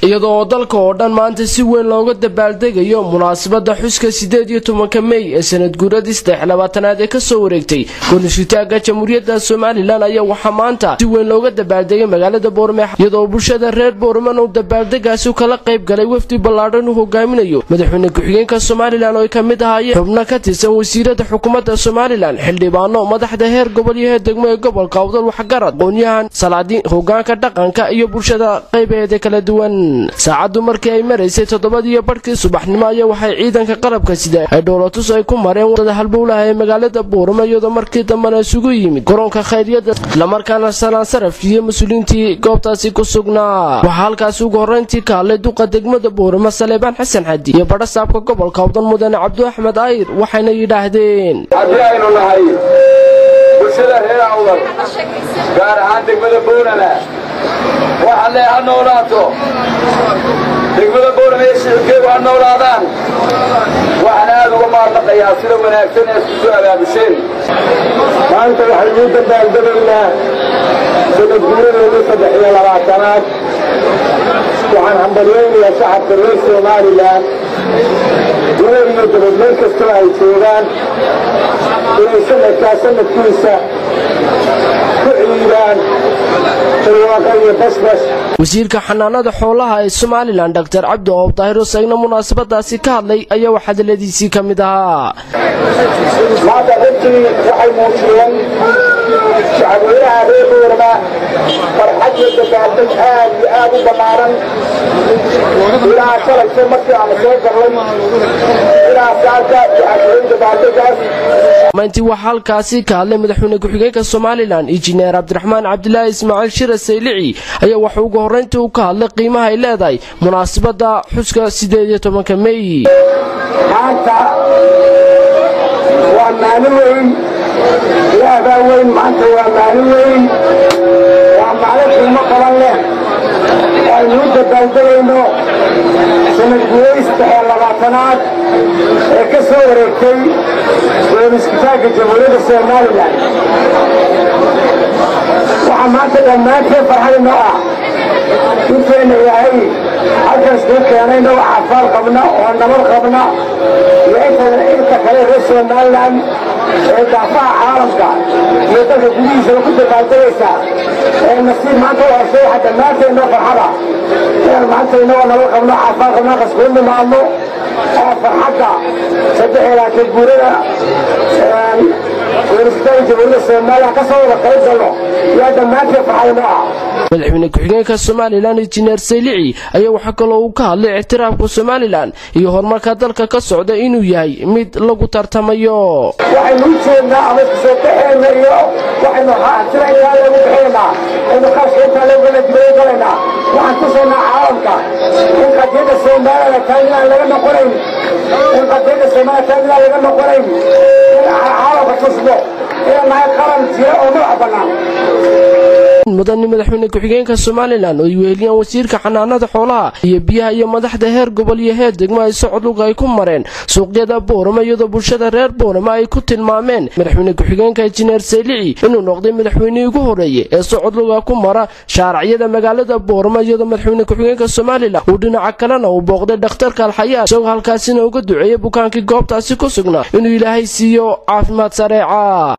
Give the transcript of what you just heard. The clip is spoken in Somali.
iyadoo dalka oo dhan maanta si weyn looga dabaaldegayo munaasabada xuska 18 May ee sanad guuradii 23aad ee ka soo wareegtay Koonfurta Jamhuuriyadda Soomaaliland ayaa waxa maanta si weyn looga dabaaldegay magaalada Boorame iyadoo bulshada reer Boorame oo dabaaldegaasi kala qayb galay wafdi ballaaran uu hogaaminayo madaxweyne ku-xigeenka Soomaaliland oo ka mid ahaayeen xubno ka tirsan wasiirada xukuumadda Soomaaliland xildhibaano madaxda heer gobol iyo degmo ee gobolka Awdal wax garad qoonyahan salaadiin hoggaanka dhaqanka iyo bulshada qaybaheeda kala duwan saacadu markii ay mareysay 7:00 subaxnimo ayaa waxay ciidanka qalabka sida ay dowladdu ay ku mareen wadada halbowlaha ee magaalada Boorame iyadoo markii dambe isugu yimid garoonka khayriyada la markaana salaan saraf iyo mas'uuliyiintii goobtaasi ku sugnaa waxa halkaas ugu horeyntii ka hadlay duqa degmada Boorame Saleebaan Xasan Xadi iyo badhasaabka gobolka Awdal Mudane Cabdu Axmed Ayr waxayna yiraahdeen aynu nahay bulshada reer Awdal gaar ahaan degmada Boorame waxa la noolaato degmada Boorame shirkeedu waa noolaadaan waxaan aad uga mahadnaqayaa sida wanaagsan ee isku abaabuseen maanta waxaan u dabaaldegaynaa sanad guuradii 23aad waxaan hambalyeynaya shacabka reer Soomaaliland iyo dowlad kasta ay joogaan inay sanadkiisa ku ciidaan wasiirka xanaanada xoolaha ee Soomaaliland Dr. Cabdu Awtaahir Sayna munaasabadaasi ka hadlay ayaa waxa hadaladiisii kamid ahaa maanta dadkii waxay muujiyeen shacabweynaha reer Boorame farxad iyo dabaaldeg aad u ballaaran ilaa shalaysa markii aan soo galnay ilaa saaka shacabweynaha dabaaldegaas maantii waxa halkaasi ka hadlay madaxweyne ku-xigeenka Soomaaliland Injineer Cabdiraxmaan Cabdilaahi Ismaaciil Shire Saylici ayaa waxa ugu horeyntii uu ka hadlay qiimaha ay leedahay munaasabada xuska 18 May maanta waa maalin weyn ilaaha weyn maanta waa maalin weyn waa maalin qiimo badan leh aynu dabaaldegayno sanad guuradii 23aad ee ka soo wareegtay Koonfurta Jamhuuriyadda Soomaaliland waxaa maanta dhammaanteen farxad inoo ah intayna ilaahay halkaas ku keenayna waxaa faal qabna oo nabad qabna iyo inta kale reer Soomaaliland ee daafaha caalamka iyo dalka gudihiisa ku dabaaldegaysa ee nasiib maanta u heshay waxaa dhammaanteen inoo farxada maanta inagoo nabad qabna caafaal qabna qaskuul nimaadno farxadda 3 guurada Koonfurta Jamhuuriyadda Soomaaliland ka soo wada qayb galo yaa dhammaanteen farxad inoo ah madaxweyne ku-xigeenka Soomaaliland Injineer Saylici ayaa waxa kale oo uu ka hadlay ictiraafka Soomaaliland iyo horumarka dalka ka socda inuu yahay mid lagu tartamayo waxaynu jeednaa ama soo baxayna iyo waxaynu haatiraynaa lagu bixinaa inuu khashka lagu leeyahay waxaan ku soo caalamka in qadiyada Soomaaliland taagna laga noqonayn in qadiyada Soomaaliland taagna laga noqonayn caalamka tusbo in ay qaran jiro oo nooc banaan mudane madaxweyne ku-xigeenka Soomaaliland oo weeliyaan wasiirka xanaanada xoolaha iyo biyaha iyo madaxda heer gobol iyo heer degmo ay socod ay ku mareen suuqyada Boorame iyadoo bulshada reer Boorame ay ku tilmaameen madaxweyne ku-xigeenka Injineer Saylici inuu noqday madaxweynihii ugu horeeyay ee socod ku mara shaariciyada magaalada Boorame iyadoo madaxweyne ku-xigeenka Soomaaliland uu dhinaca kalena uu booqday dhakhtarka Alxayaat soo halkaasina uga duceeyay bukaankii goobtaasi ku sugnaa inuu Ilaahay siiyo caafimaad sareeca